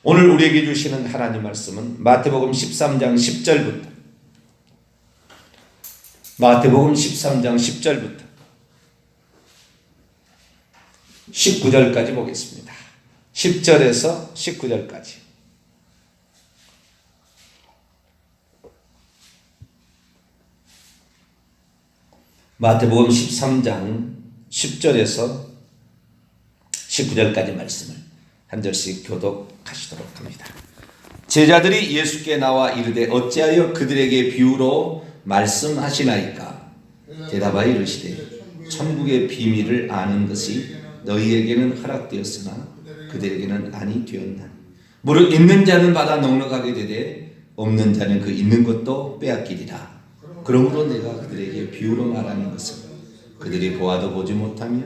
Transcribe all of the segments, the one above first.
오늘 우리에게 주시는 하나님 말씀은 마태복음 13장 10절부터 19절까지 보겠습니다. 10절에서 19절까지. 마태복음 13장 10절에서 19절까지 말씀을 한 절씩 교독하시도록 합니다. 제자들이 예수께 나와 이르되 어찌하여 그들에게 비유로 말씀하시나이까? 대답하여 이르시되 천국의 비밀을 아는 것이 너희에게는 허락되었으나 그들에게는 아니 되었나니 무릇 있는 자는 받아 넉넉하게 되되 없는 자는 그 있는 것도 빼앗기리라. 그러므로 내가 그들에게 비유로 말하는 것은 그들이 보아도 보지 못하며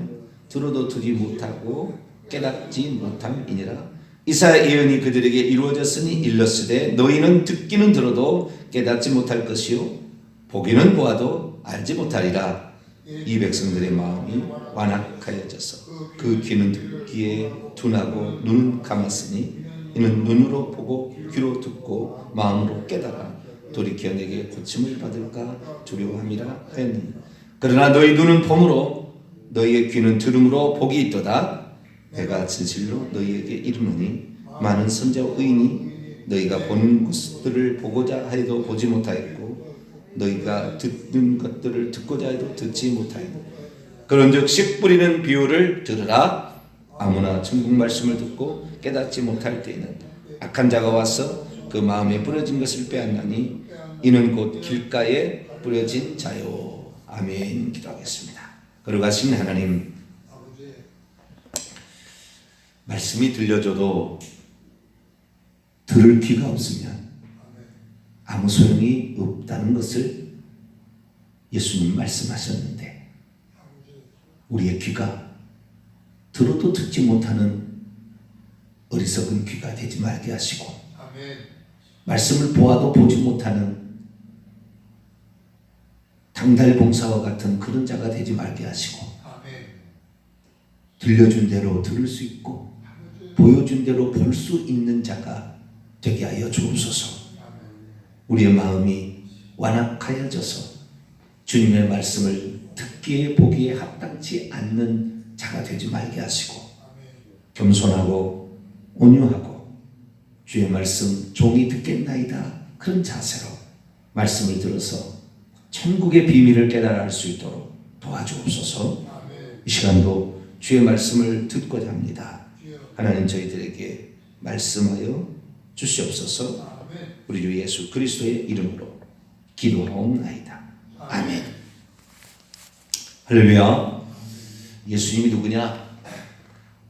들어도 듣지 못하고 깨닫지 못함이니라. 이사야 예언이 그들에게 이루어졌으니 일렀으되 너희는 듣기는 들어도 깨닫지 못할 것이요 보기는 보아도 알지 못하리라. 이 백성들의 마음이 완악하여져서 그 귀는 듣기에 둔하고 눈은 감았으니 이는 눈으로 보고 귀로 듣고 마음으로 깨달아 돌이켜 내게 고침을 받을까 두려워함이라 하였느니 그러나 너희 눈은 봄으로 너희의 귀는 들음으로 복이 있도다. 내가 진실로 너희에게 이르노니 많은 선지자와 의인이 너희가 보는 것들을 보고자 하여도 보지 못하였고 너희가 듣는 것들을 듣고자 해도 듣지 못하였고 그런즉 씨 뿌리는 비유를 들으라. 아무나 천국 말씀을 듣고 깨닫지 못할 때에는 악한 자가 와서 그 마음에 뿌려진 것을 빼앗나니 이는 곧 길가에 뿌려진 자요. 아멘. 기도하겠습니다. 거룩하신 하나님, 말씀이 들려줘도 들을 귀가 없으면 아무 소용이 없다는 것을 예수님 말씀하셨는데 우리의 귀가 들어도 듣지 못하는 어리석은 귀가 되지 말게 하시고 말씀을 보아도 보지 못하는 당달봉사와 같은 그런 자가 되지 말게 하시고 들려준 대로 들을 수 있고 보여준 대로 볼 수 있는 자가 되게 하여 주옵소서. 우리의 마음이 완악하여져서 주님의 말씀을 듣기에 보기에 합당치 않는 자가 되지 말게 하시고 겸손하고 온유하고 주의 말씀 종이 듣겠나이다 그런 자세로 말씀을 들어서 천국의 비밀을 깨달아 알 수 있도록 도와주옵소서. 이 시간도 주의 말씀을 듣고자 합니다. 하나님 저희들에게 말씀하여 주시옵소서. 우리 주 예수 그리스도의 이름으로 기도하옵나이다. 아멘. 할렐루야. 예수님이 누구냐?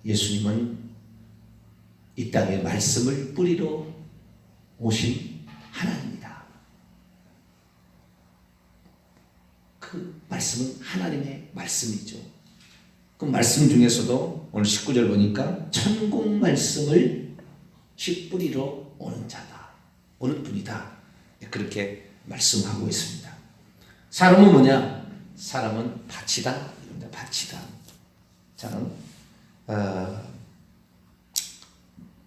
예수님은 이 땅에 말씀을 뿌리러 오신 하나님입니다. 그 말씀은 하나님의 말씀이죠. 그 말씀 중에서도 오늘 19절 보니까 천국 말씀을 씨 뿌리러 오는 자다. 오는 분이다. 그렇게 말씀하고 있습니다. 사람은 뭐냐? 사람은 밭이다. 밭이다. 자,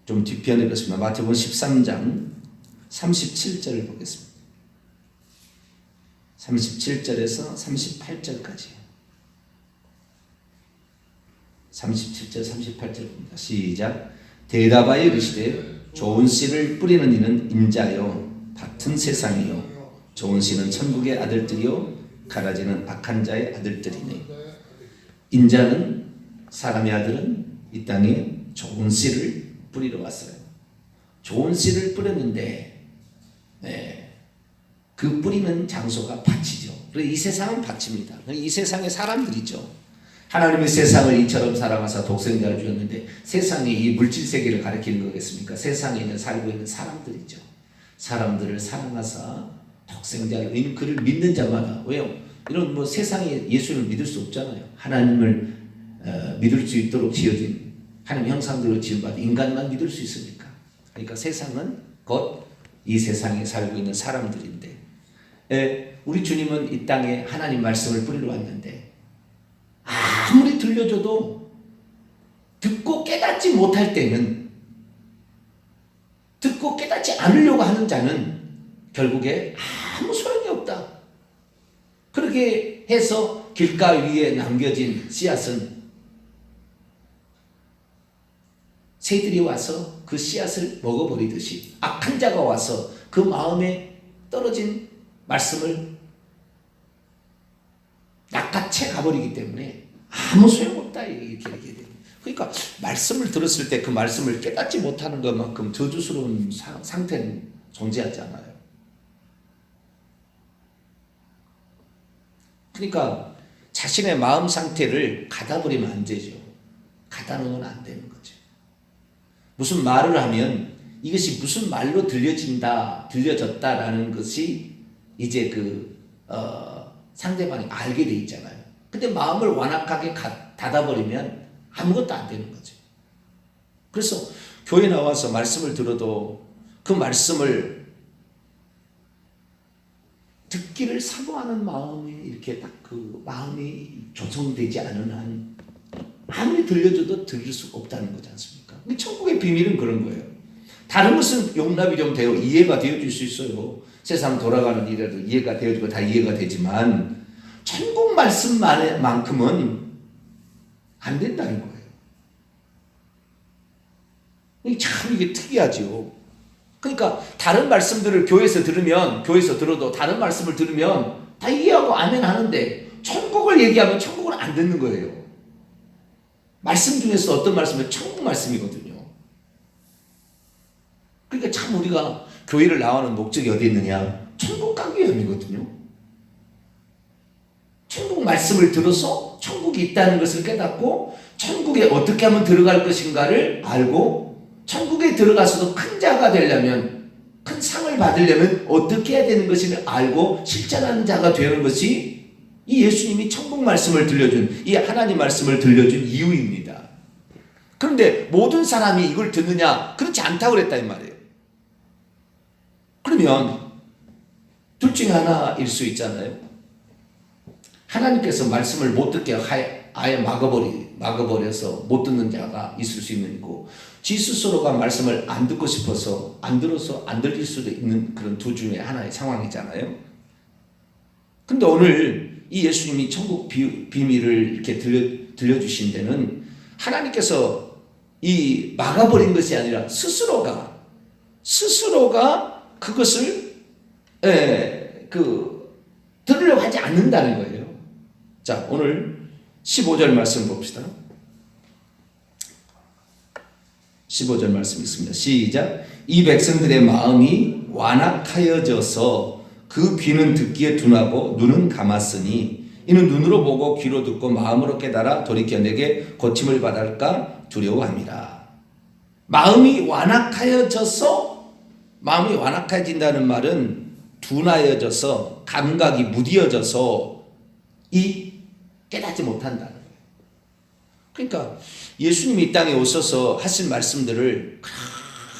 좀 뒤편에 보겠습니다. 마태복음 13장 37절을 보겠습니다. 37절에서 38절까지. 37절 38절 봅니다. 시작. 대답하여 이르시되 좋은 씨를 뿌리는 이는 인자요 밭은 세상이요 좋은 씨는 천국의 아들들이요 가라지는 악한 자의 아들들이니 인자는 사람의 아들은 이 땅에 좋은 씨를 뿌리러 왔어요. 좋은 씨를 뿌렸는데 그 뿌리는 장소가 밭이죠. 그리고 이 세상은 밭입니다. 이 세상의 사람들이죠. 하나님의 세상을 이처럼 사랑하사 독생자를 주었는데 세상이 이 물질 세계를 가리키는 거겠습니까? 세상에 있는 살고 있는 사람들이죠. 사람들을 사랑하사 독생자를 그를 믿는 자마다 왜요? 이런 뭐 세상에 예수를 믿을 수 없잖아요. 하나님을 믿을 수 있도록 지어진 하나님 형상대로 지음받은 인간만 믿을 수 있습니까? 그러니까 세상은 곧 이 세상에 살고 있는 사람들인데 우리 주님은 이 땅에 하나님 말씀을 뿌리러 왔는데 아무리 들려줘도 듣고 깨닫지 못할 때는 않으려고 하는 자는 결국에 아무 소용이 없다. 그렇게 해서 길가 위에 남겨진 씨앗은 새들이 와서 그 씨앗을 먹어버리듯이 악한 자가 와서 그 마음에 떨어진 말씀을 낚아채 가버리기 때문에 아무 소용없다 이렇게 얘기해야 돼요. 그러니까 말씀을 들었을 때 그 말씀을 깨닫지 못하는 것만큼 저주스러운 상태는 존재하지 않아요. 그러니까 자신의 마음 상태를 가다버리면 안 되죠. 가다 놓으면 안 되는 거죠. 무슨 말을 하면 이것이 무슨 말로 들려졌다라는 것이 이제 상대방이 알게 돼 있잖아요. 근데 마음을 완악하게 닫아버리면 아무것도 안 되는 거죠. 그래서 교회 나와서 말씀을 들어도 그 말씀을 듣기를 사모하는 마음이 이렇게 딱 그 마음이 조성되지 않은 한 아무리 들려줘도 들을 수가 없다는 거지 않습니까? 근데 천국의 비밀은 그런 거예요. 다른 것은 용납이 좀 되어 이해가 되어질 수 있어요. 세상 돌아가는 일에도 이해가 되어지고 다 이해가 되지만 천국 말씀만큼은 안 된다는 거예요. 참 이게 특이하죠. 그러니까 다른 말씀들을 교회에서 들어도 다른 말씀을 들으면 다 이해하고 아멘 하는데 천국을 얘기하면 천국은 안 듣는 거예요. 말씀 중에서 어떤 말씀은 천국 말씀이거든요. 그러니까 참 우리가 교회를 나오는 목적이 어디 있느냐? 천국 가기 위함이거든요. 천국 말씀을 들어서 천국이 있다는 것을 깨닫고 천국에 어떻게 하면 들어갈 것인가를 알고 천국에 들어가서도 큰 자가 되려면 큰 상을 받으려면 어떻게 해야 되는 것을 알고 실천하는 자가 되는 것이 이 예수님이 천국 말씀을 들려준 이 하나님 말씀을 들려준 이유입니다. 그런데 모든 사람이 이걸 듣느냐? 그렇지 않다고 그랬다 이 말이에요. 그러면 둘 중에 하나일 수 있잖아요. 하나님께서 말씀을 못 듣게 아예 막아버려서 못 듣는 자가 있을 수 있는 거고 지 스스로가 말씀을 안 듣고 싶어서 안 들어서 안 들릴 수도 있는 그런 두 중에 하나의 상황이잖아요. 근데 오늘 이 예수님이 천국 비밀을 이렇게 들려주신 데는 하나님께서 이 막아버린 것이 아니라 스스로가 그것을 들으려고 하지 않는다는 거예요. 자, 오늘 15절 말씀 봅시다. 15절 말씀 있습니다. 시작. 이 백성들의 마음이 완악하여져서 그 귀는 듣기에 둔하고 눈은 감았으니 이는 눈으로 보고 귀로 듣고 마음으로 깨달아 돌이켜 내게 고침을 받을까 두려워합니다. 마음이 완악해진다는 말은 둔하여져서 감각이 무디어져서 깨닫지 못한다는 거예요. 그러니까 예수님이 이 땅에 오셔서 하신 말씀들을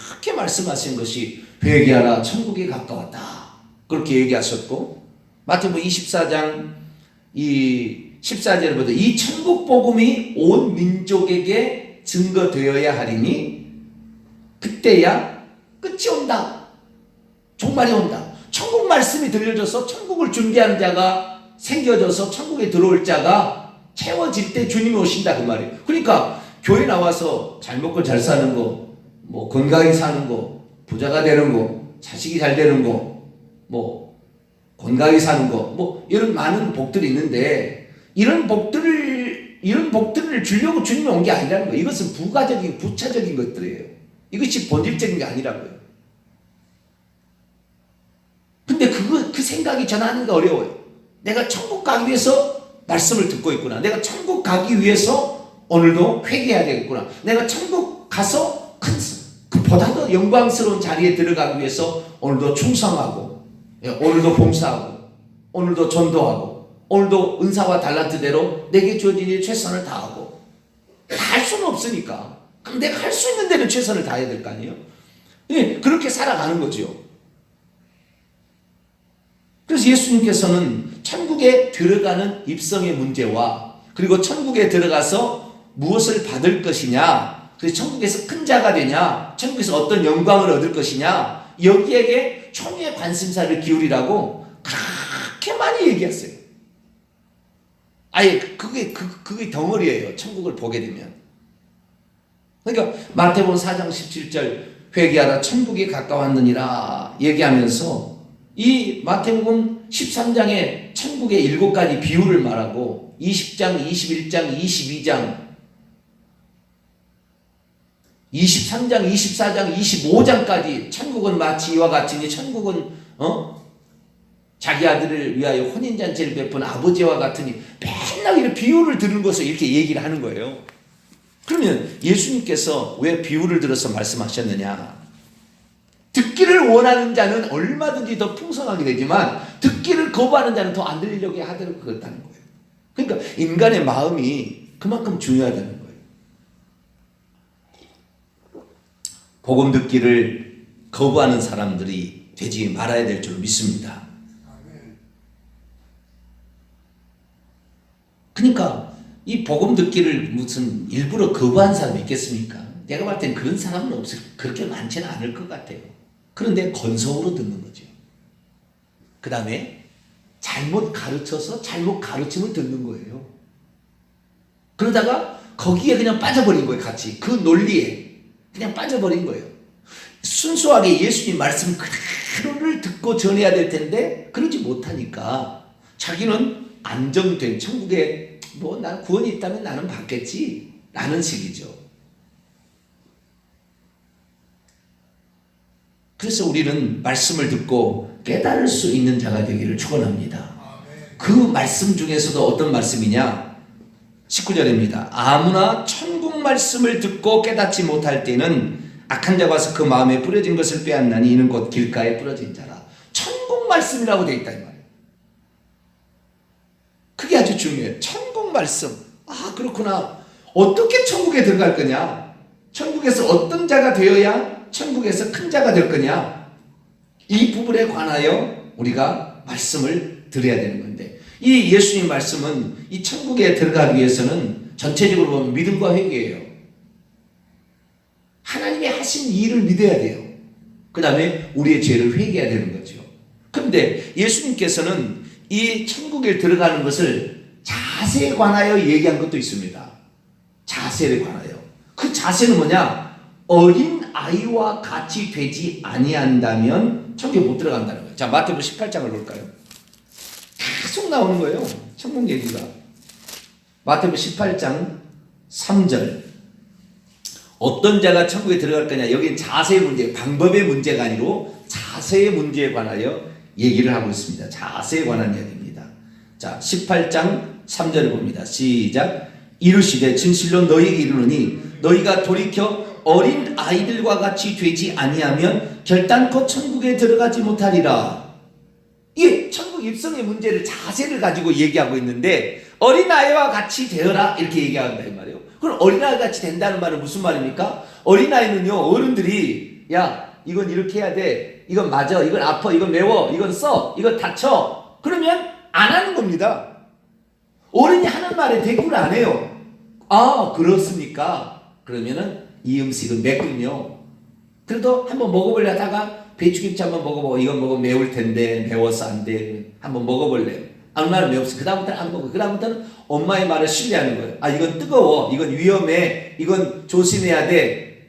그렇게 말씀하신 것이 회개하라 천국이 가까웠다 그렇게 얘기하셨고 마태복음 24장 이 14절에 보다 이 천국 복음이 온 민족에게 증거되어야 하리니 그때야 끝이 온다. 종말이 온다. 천국 말씀이 들려져서 천국을 준비하는 자가 생겨져서 천국에 들어올 자가 채워질 때 주님이 오신다 그 말이에요. 그러니까 교회 나와서 잘 먹고 잘 사는 거, 뭐 건강히 사는 거, 부자가 되는 거, 자식이 잘 되는 거, 뭐 건강히 사는 거, 뭐 이런 많은 복들이 있는데 이런 복들을 주려고 주님이 온 게 아니라는 거예요. 이것은 부가적인 부차적인 것들이에요. 이것이 본질적인 게 아니라고요. 근데 그 생각이 전하기가 어려워요. 내가 천국 가기 위해서 말씀을 듣고 있구나. 내가 천국 가기 위해서 오늘도 회개해야 되겠구나. 내가 천국 가서 보다 더 영광스러운 자리에 들어가기 위해서 오늘도 충성하고 오늘도 봉사하고 오늘도 전도하고 오늘도 은사와 달란트대로 내게 주어진 일 최선을 다하고 다 할 수는 없으니까 그럼 내가 할 수 있는 데는 최선을 다해야 될 거 아니에요. 그렇게 살아가는 거죠. 그래서 예수님께서는 천국에 들어가는 입성의 문제와 그리고 천국에 들어가서 무엇을 받을 것이냐, 그래서 천국에서 큰 자가 되냐, 천국에서 어떤 영광을 얻을 것이냐, 여기에게 총의 관심사를 기울이라고 그렇게 많이 얘기했어요. 아예 그게 덩어리예요. 천국을 보게 되면. 그러니까 마태복음 4장 17절 회개하라 천국이 가까웠느니라 얘기하면서 이 마태복음 13장에 천국의 7가지 비유를 말하고 20장, 21장, 22장, 23장, 24장, 25장까지 천국은 마치 이와 같으니 천국은 자기 아들을 위하여 혼인잔치를 베푼 아버지와 같으니 맨날 이런 비유를 들은 것을 이렇게 얘기를 하는 거예요. 그러면 예수님께서 왜 비유를 들어서 말씀하셨느냐? 듣기를 원하는 자는 얼마든지 더 풍성하게 되지만 듣기를 거부하는 자는 더 안 들리려고 하도록 그렇다는 거예요. 그러니까 인간의 마음이 그만큼 중요하다는 거예요. 복음 듣기를 거부하는 사람들이 되지 말아야 될 줄 믿습니다. 그러니까 이 복음 듣기를 무슨 일부러 거부한 사람이 있겠습니까? 내가 볼 땐 그런 사람은 없을, 그렇게 많지는 않을 것 같아요. 그런데 건성으로 듣는 거죠. 그 다음에 잘못 가르쳐서 잘못 가르침을 듣는 거예요. 그러다가 거기에 그냥 빠져버린 거예요. 같이 그 논리에 그냥 빠져버린 거예요. 순수하게 예수님 말씀 그대로를 듣고 전해야 될 텐데 그러지 못하니까 자기는 안정된 천국에 뭐 난 구원이 있다면 나는 받겠지 라는 식이죠. 그래서 우리는 말씀을 듣고 깨달을 수 있는 자가 되기를 축원합니다. 그 말씀 중에서도 어떤 말씀이냐? 19절입니다. 아무나 천국 말씀을 듣고 깨닫지 못할 때는 악한 자가 와서 그 마음에 뿌려진 것을 빼앗나니 이는 곧 길가에 뿌려진 자라. 천국 말씀이라고 되어 있다 이 말이에요. 그게 아주 중요해요. 천국 말씀. 아 그렇구나. 어떻게 천국에 들어갈 거냐? 천국에서 어떤 자가 되어야 천국에서 큰 자가 될 거냐? 이 부분에 관하여 우리가 말씀을 드려야 되는 건데 이 예수님 말씀은 이 천국에 들어가기 위해서는 전체적으로 보면 믿음과 회개예요. 하나님이 하신 일을 믿어야 돼요. 그 다음에 우리의 죄를 회개해야 되는 거죠. 그런데 예수님께서는 이 천국에 들어가는 것을 자세에 관하여 얘기한 것도 있습니다. 자세에 관하여. 그 자세는 뭐냐? 어린 아이와 같이 되지 아니한다면 천국에 못 들어간다는 거예요. 자, 마태복음 18장을 볼까요? 계속 나오는 거예요. 천국 얘기가. 마태복음 18장 3절. 어떤 자가 천국에 들어갈 거냐? 여기는 자세의 문제, 방법의 문제가 아니고 자세의 문제에 관하여 얘기를 하고 있습니다. 자세에 관한 이야기입니다. 자, 18장 3절을 봅니다. 시작. 이르시되 진실로 너희에게 이르노니 너희가 돌이켜 어린 아이들과 같이 되지 아니하면 결단코 천국에 들어가지 못하리라. 이게 천국 입성의 문제를 자세를 가지고 얘기하고 있는데 어린아이와 같이 되어라 이렇게 얘기한다 이 말이에요. 그럼 어린아이 같이 된다는 말은 무슨 말입니까? 어린아이는요 어른들이 야 이건 이렇게 해야 돼, 이건 맞아, 이건 아파, 이건 매워, 이건 써, 이건 다쳐 그러면 안 하는 겁니다. 어른이 하는 말에 대꾸를 안 해요. 아 그렇습니까? 그러면은 이 음식은 맵군요. 그래도 한번 먹어볼래 하다가 배추김치 한번 먹어보고 이건 먹으면 매울 텐데 매워서 안 돼. 한번 먹어볼래. 얼마나 매웠어. 그 다음부터는 안 먹어. 그 다음부터는 엄마의 말을 신뢰하는 거예요. 아 이건 뜨거워. 이건 위험해. 이건 조심해야 돼.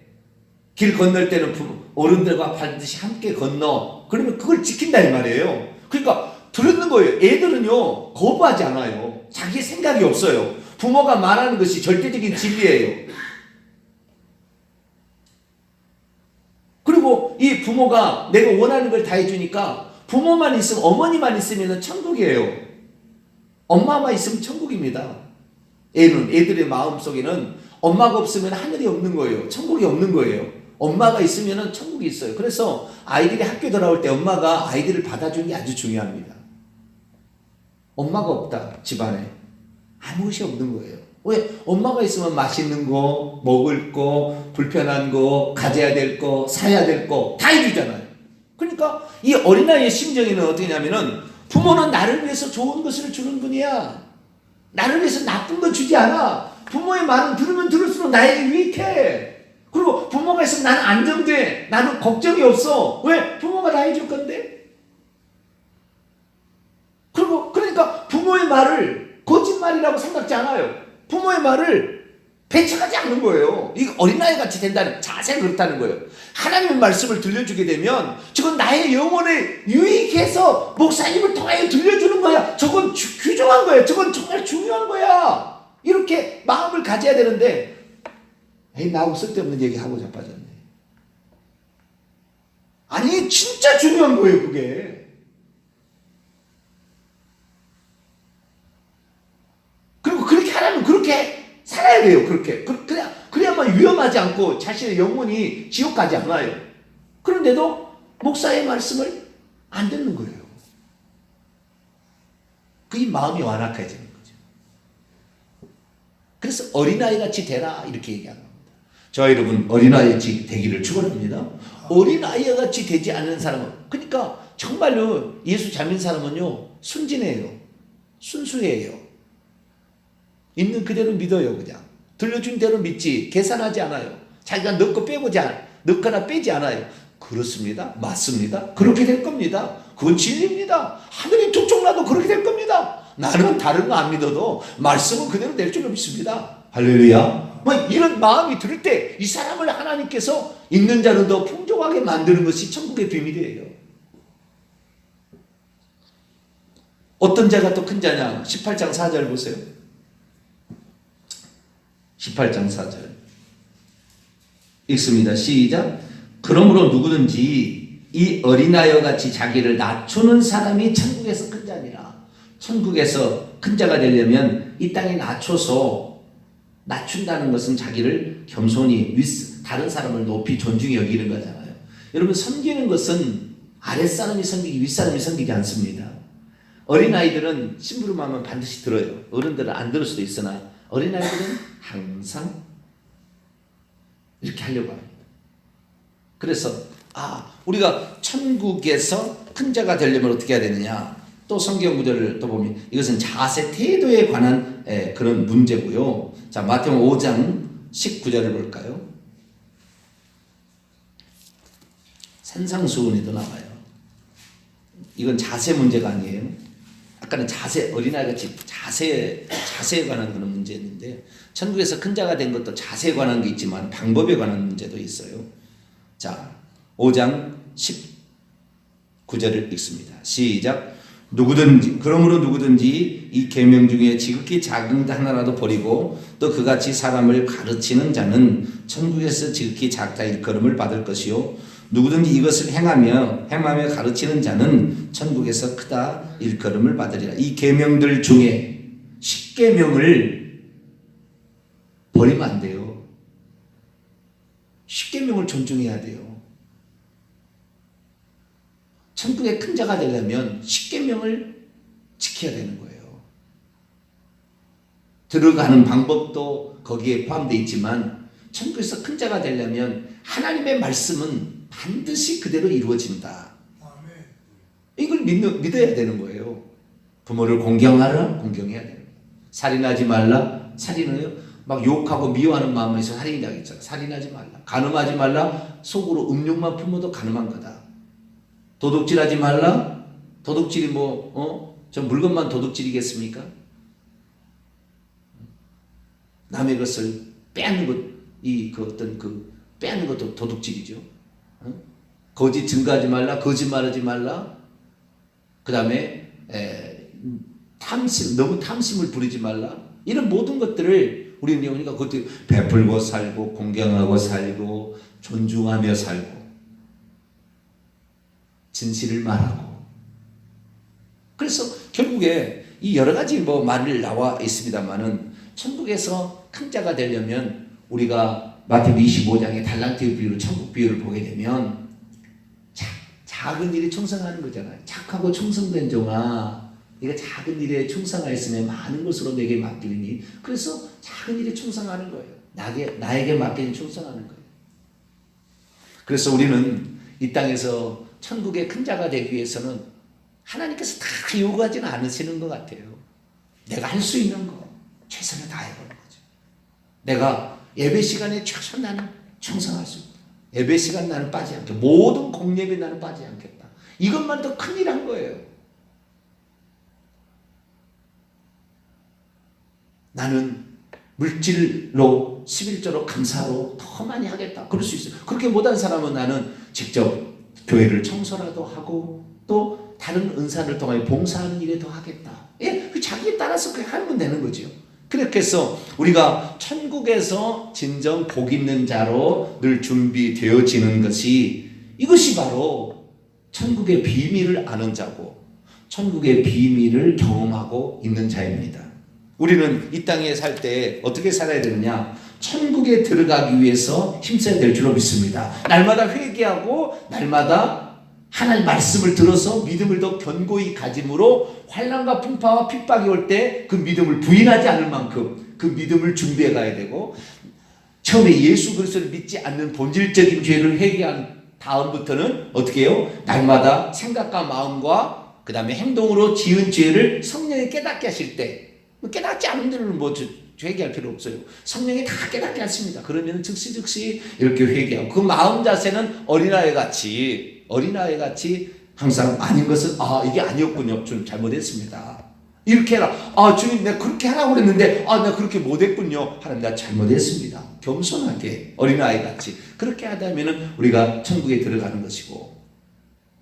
길 건널 때는 어른들과 반드시 함께 건너. 그러면 그걸 지킨다 이 말이에요. 그러니까 들었는 거예요. 애들은요 거부하지 않아요. 자기 생각이 없어요. 부모가 말하는 것이 절대적인 진리예요. 그리고 이 부모가 내가 원하는 걸 다 해주니까 부모만 있으면 어머니만 있으면 천국이에요. 엄마만 있으면 천국입니다. 애들의 마음속에는 엄마가 없으면 하늘이 없는 거예요. 천국이 없는 거예요. 엄마가 있으면 천국이 있어요. 그래서 아이들이 학교 돌아올 때 엄마가 아이들을 받아주는 게 아주 중요합니다. 엄마가 없다 집안에 아무 것이 없는 거예요. 왜? 엄마가 있으면 맛있는 거, 먹을 거, 불편한 거, 가져야 될 거, 사야 될 거 다 해주잖아요. 그러니까 이 어린아이의 심정에는 어떻게 냐면은 부모는 나를 위해서 좋은 것을 주는 분이야. 나를 위해서 나쁜 거 주지 않아. 부모의 말은 들으면 들을수록 나에게 유익해. 그리고 부모가 있으면 나는 안정돼. 나는 걱정이 없어. 왜? 부모가 다 해줄 건데. 그리고 그러니까 부모의 말을 거짓말이라고 생각지 않아요. 부모의 말을 배척하지 않는 거예요. 이거 어린아이 같이 된다는 자세가 그렇다는 거예요. 하나님의 말씀을 들려주게 되면 저건 나의 영혼에 유익해서 목사님을 통하여 들려주는 거야. 저건 귀중한 거야. 저건 정말 중요한 거야. 이렇게 마음을 가져야 되는데 에이 나하고 쓸데없는 얘기하고 자빠졌네. 아니 진짜 중요한 거예요 그게. 그리고 그렇게 하려면 그렇게 살아야 돼요. 그렇게. 그래야만 위험하지 않고 자신의 영혼이 지옥 가지 않아요. 그런데도 목사의 말씀을 안 듣는 거예요. 그게 마음이 완악해지는 거죠. 그래서 어린아이 같이 되라 이렇게 얘기하는 겁니다. 저 여러분 어린아이 같이 되기를 축원합니다. 어린아이 같이 되지 않는 사람은 그러니까 정말로 예수 잘 믿는 사람은요 순진해요. 순수해요. 있는 그대로 믿어요. 그냥 들려준 대로 믿지 계산하지 않아요. 자기가 넣거나 빼지 않아요. 그렇습니다. 맞습니다. 그렇게 될 겁니다. 그건 진리입니다. 하늘이 툭툭 나도 그렇게 될 겁니다. 나는 다른 거 안 믿어도 말씀은 그대로 될 줄로 믿습니다. 할렐루야. 뭐 이런 마음이 들 때 이 사람을 하나님께서 있는 자는 더 풍족하게 만드는 것이 천국의 비밀이에요. 어떤 자가 더 큰 자냐? 18장 4절 보세요. 18장 4절 읽습니다. 시작. 그러므로 누구든지 이 어린아이와 같이 자기를 낮추는 사람이 천국에서 큰 자니라. 천국에서 큰 자가 되려면 이 땅에 낮춘다는 것은 자기를 겸손히 다른 사람을 높이 존중히 여기는 거잖아요. 여러분 섬기는 것은 아랫사람이 섬기기 윗사람이 섬기지 않습니다. 어린아이들은 심부름하면 반드시 들어요. 어른들은 안 들을 수도 있으나 어린아이들은 항상 이렇게 하려고 합니다. 그래서 우리가 천국에서 큰 자가 되려면 어떻게 해야 되느냐. 또 성경 구절을 또 보면 이것은 자세 태도에 관한 그런 문제고요. 자 마태복음 5장 19절을 볼까요? 산상수훈에도 나와요. 이건 자세 문제가 아니에요. 아까는 자세, 어린아이같이 자세에 관한 그런 문제였는데 천국에서 큰 자가 된 것도 자세에 관한 게 있지만 방법에 관한 문제도 있어요. 자 5장 19절을 읽습니다. 시작. 그러므로 누구든지 이 계명 중에 지극히 작은 하나라도 버리고 또 그같이 사람을 가르치는 자는 천국에서 지극히 작다 일컬음을 받을 것이요 누구든지 이것을 행하며 가르치는 자는 천국에서 크다 일컬음을 받으리라. 이 계명들 중에 10계명을 버리면 안 돼요. 10계명을 존중해야 돼요. 천국의 큰 자가 되려면 10계명을 지켜야 되는 거예요. 들어가는 방법도 거기에 포함되어 있지만 천국에서 큰 자가 되려면 하나님의 말씀은 반드시 그대로 이루어진다. 이걸 믿어야 되는 거예요. 부모를 공경하라, 공경해야 되는 거예요. 살인하지 말라, 살인을 막 욕하고 미워하는 마음에 있어 살인이라고 했잖아. 살인하지 말라. 간음하지 말라. 속으로 음욕만 품어도 간음한 거다. 도둑질하지 말라. 도둑질이 저 물건만 도둑질이겠습니까? 남의 것을 빼앗는 것, 빼앗는 것도 도둑질이죠. 거짓 증거하지 말라. 거짓말하지 말라. 그 다음에 너무 탐심을 부리지 말라. 이런 모든 것들을 우리는 영혼이가 그것도 베풀고 살고 공경하고 살고 존중하며 살고 진실을 말하고. 그래서 결국에 이 여러 가지 말을 나와 있습니다만은 천국에서 큰 자가 되려면 우리가 마태복음 25장의 달란트의 비유를 천국 비유를 보게 되면 작은 일에 충성하는 거잖아요. 착하고 충성된 종아, 네가 작은 일에 충성하였으면 많은 것으로 내게 맡기리니. 그래서 작은 일에 충성하는 거예요. 나에게 맡기는 충성하는 거예요. 그래서 우리는 이 땅에서 천국의 큰 자가 되기 위해서는 하나님께서 다 요구하지는 않으시는 것 같아요. 내가 할 수 있는 거 최선을 다해보는 거죠. 내가 예배 시간에 충성할 수 있다. 예배 시간 나는 빠지지 않겠다. 모든 공예배 나는 빠지지 않겠다. 이것만 더 큰일 한 거예요. 나는 물질로 11조로 감사로 더 많이 하겠다. 그럴 수 있어요. 그렇게 못한 사람은 나는 직접 교회를 청소라도 하고 또 다른 은사를 통해 봉사하는 일에 더 하겠다. 예, 자기에 따라서 그렇게 하면 되는 거죠. 그렇게 해서 우리가 천국에서 진정 복 있는 자로 늘 준비되어지는 것이 이것이 바로 천국의 비밀을 아는 자고 천국의 비밀을 경험하고 있는 자입니다. 우리는 이 땅에 살 때 어떻게 살아야 되느냐? 천국에 들어가기 위해서 힘써야 될 줄로 믿습니다. 날마다 회개하고 날마다 하나님 말씀을 들어서 믿음을 더 견고히 가짐으로 환난과 풍파와 핍박이 올 때 그 믿음을 부인하지 않을 만큼 그 믿음을 준비해 가야 되고 처음에 예수 그리스도를 믿지 않는 본질적인 죄를 회개한 다음부터는 어떻게 해요? 날마다 생각과 마음과 그 다음에 행동으로 지은 죄를 성령이 깨닫게 하실 때 깨닫지 않은 데는 뭐 회개할 필요 없어요. 성령이 다 깨닫게 하십니다. 그러면 즉시 이렇게 회개하고 그 마음 자세는 어린아이 같이 항상 아닌 것은 이게 아니었군요. 좀 잘못했습니다. 이렇게 해라. 주님 내가 그렇게 하라고 그랬는데 내가 그렇게 못했군요. 하나님 내가 잘못했습니다. 겸손하게 어린아이 같이 그렇게 하다면은 우리가 천국에 들어가는 것이고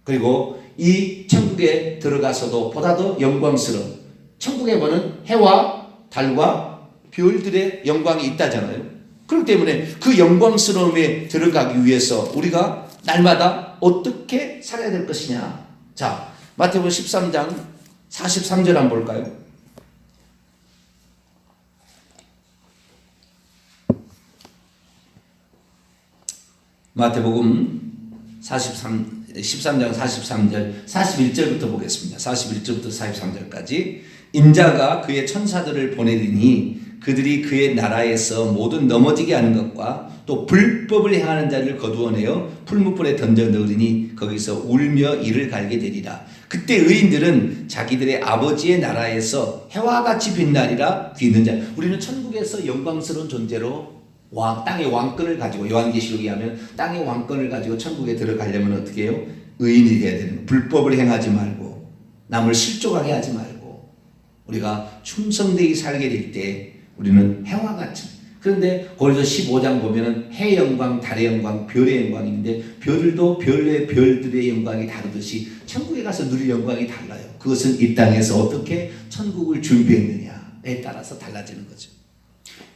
그리고 이 천국에 들어가서도 보다 더 영광스러운 천국에 보는 해와 달과 별들의 영광이 있다잖아요. 그렇기 때문에 그 영광스러움에 들어가기 위해서 우리가 날마다 어떻게 살아야 될 것이냐. 자, 마태복음 13장 43절 한번 볼까요? 마태복음 13장 43절 41절부터 보겠습니다. 41절부터 43절까지 인자가 그의 천사들을 보내리니 그들이 그의 나라에서 모든 넘어지게 하는 것과 또 불법을 행하는 자를 거두어내어 풀무불에 던져 넣으리니 거기서 울며 이를 갈게 되리라. 그때 의인들은 자기들의 아버지의 나라에서 해와 같이 빛나리라. 귀 있는 자. 우리는 천국에서 영광스러운 존재로 땅의 왕권을 가지고 요한계시록에 하면 땅의 왕권을 가지고 천국에 들어가려면 어떻게 해요? 의인이 되어야 되는 거예요. 불법을 행하지 말고 남을 실족하게 하지 말고 우리가 충성되게 살게 될 때 우리는 해와 같이. 그런데 고린도 15장 보면은 해 영광, 달의 영광, 별의 영광이 있는데 별도 별들의 영광이 다르듯이 천국에 가서 누릴 영광이 달라요. 그것은 이 땅에서 어떻게 천국을 준비했느냐에 따라서 달라지는 거죠.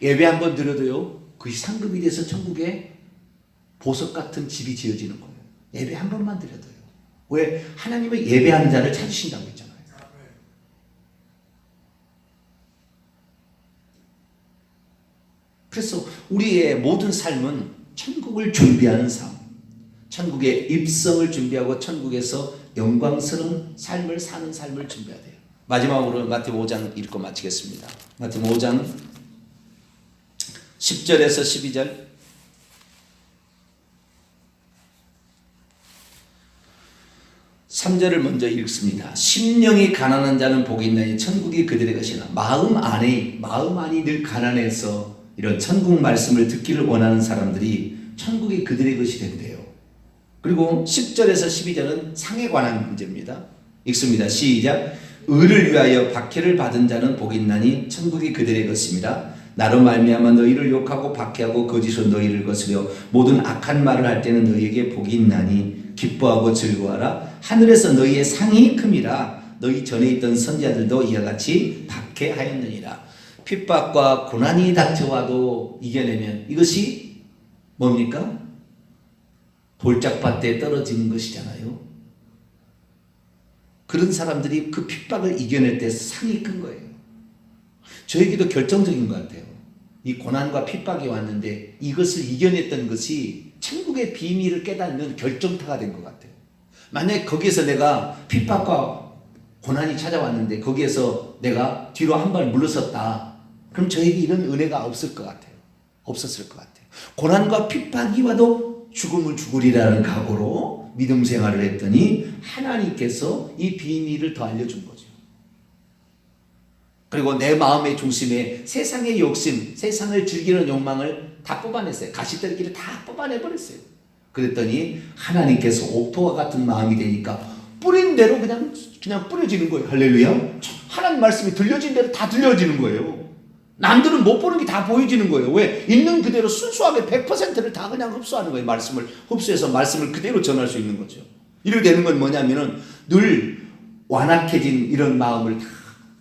예배 한번 드려도요. 그것이 상급이 돼서 천국에 보석 같은 집이 지어지는 거예요. 예배 한 번만 드려도요. 왜? 하나님은 예배하는 자를 찾으신다고 했잖아요. 그래서 우리의 모든 삶은 천국을 준비하는 삶, 천국의 입성을 준비하고 천국에서 영광스러운 삶을 사는 삶을 준비해야 돼요. 마지막으로 마태복음 5장 읽고 마치겠습니다. 마태복음 5장 10절에서 12절. (3절을) 먼저 읽습니다. 심령이 가난한 자는 복이 있나니 천국이 그들의 것이나. 마음 안이 늘 가난해서 이런 천국 말씀을 듣기를 원하는 사람들이 천국이 그들의 것이 된대요. 그리고 10절에서 12절은 상에 관한 문제입니다. 읽습니다. 시작. 의를 위하여 박해를 받은 자는 복이 있나니 천국이 그들의 것입니다. 나로 말미암아 너희를 욕하고 박해하고 거짓으로 너희를 거스려 모든 악한 말을 할 때는 너희에게 복이 있나니 기뻐하고 즐거워하라. 하늘에서 너희의 상이 큼이라. 너희 전에 있던 선지자들도 이와 같이 박해하였느니라. 핍박과 고난이 닥쳐와도 이겨내면 이것이 뭡니까? 돌짝밭에 떨어지는 것이잖아요. 그런 사람들이 그 핍박을 이겨낼 때 상이 큰 거예요. 저에게도 결정적인 것 같아요. 이 고난과 핍박이 왔는데 이것을 이겨냈던 것이 천국의 비밀을 깨닫는 결정타가 된 것 같아요. 만약에 거기에서 내가 핍박과 고난이 찾아왔는데 거기에서 내가 뒤로 한 발 물러섰다. 그럼 저에게 이런 은혜가 없을 것 같아요. 없었을 것 같아요. 고난과 핍박이 와도 죽음을 죽으리라는 각오로 믿음 생활을 했더니 하나님께서 이 비밀을 더 알려준 거죠. 그리고 내 마음의 중심에 세상의 욕심, 세상을 즐기는 욕망을 다 뽑아냈어요. 가시떨기를 다 뽑아내버렸어요. 그랬더니 하나님께서 옥토와 같은 마음이 되니까 뿌린 대로 그냥 뿌려지는 거예요. 할렐루야. 하나님 말씀이 들려진 대로 다 들려지는 거예요. 남들은 못 보는 게 다 보여지는 거예요. 왜? 있는 그대로 순수하게 100%를 다 그냥 흡수하는 거예요. 말씀을 흡수해서 말씀을 그대로 전할 수 있는 거죠. 이렇게 되는 건 뭐냐면은 늘 완악해진 이런 마음을 다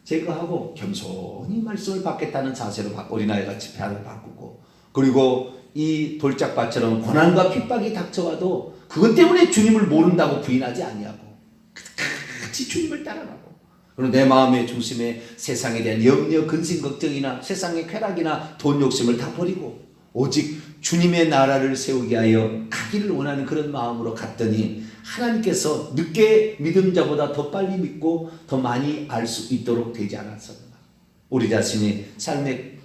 제거하고 겸손히 말씀을 받겠다는 자세로 어린아이같이 배를 바꾸고, 그리고 이 돌짝밭처럼 고난과 핍박이 닥쳐와도 그것 때문에 주님을 모른다고 부인하지 아니하고 같이 주님을 따라가고, 그리고 내 마음의 중심에 세상에 대한 염려, 근심, 걱정이나 세상의 쾌락이나 돈 욕심을 다 버리고 오직 주님의 나라를 세우게 하여 가기를 원하는 그런 마음으로 갔더니 하나님께서 늦게 믿은 자보다 더 빨리 믿고 더 많이 알 수 있도록 되지 않았었나. 우리 자신이 삶에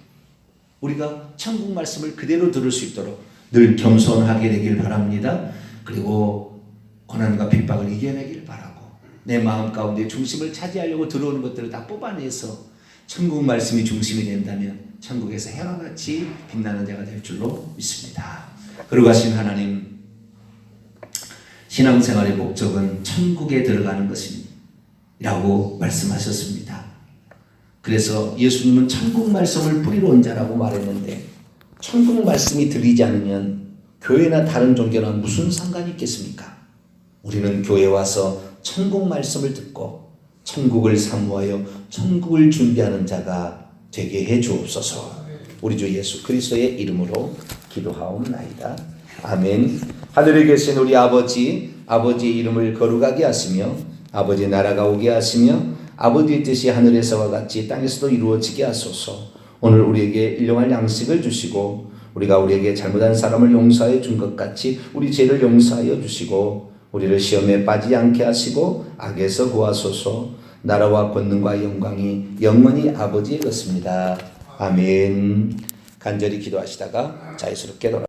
우리가 천국 말씀을 그대로 들을 수 있도록 늘 겸손하게 되길 바랍니다. 그리고 고난과 핍박을 이겨내길 바라고, 내 마음 가운데 중심을 차지하려고 들어오는 것들을 다 뽑아내서 천국 말씀이 중심이 된다면 천국에서 해와 같이 빛나는 자가 될 줄로 믿습니다. 거룩하신 하나님, 신앙생활의 목적은 천국에 들어가는 것이라고 말씀하셨습니다. 그래서 예수님은 천국 말씀을 뿌리러 온 자라고 말했는데, 천국 말씀이 들리지 않으면 교회나 다른 종교나 무슨 상관이 있겠습니까? 우리는 교회에 와서 천국 말씀을 듣고 천국을 사모하여 천국을 준비하는 자가 되게 해 주옵소서. 우리 주 예수 그리스도의 이름으로 기도하옵나이다. 아멘. 하늘에 계신 우리 아버지, 아버지의 이름을 거룩하게 하시며 아버지의 나라가 오게 하시며 아버지의 뜻이 하늘에서와 같이 땅에서도 이루어지게 하소서. 오늘 우리에게 일용할 양식을 주시고 우리가 우리에게 잘못한 사람을 용서하여 준 것 같이 우리 죄를 용서하여 주시고 우리를 시험에 빠지지 않게 하시고 악에서 구하소서. 나라와 권능과 영광이 영원히 아버지의 것입니다. 아멘. 간절히 기도하시다가 자유스럽게 돌아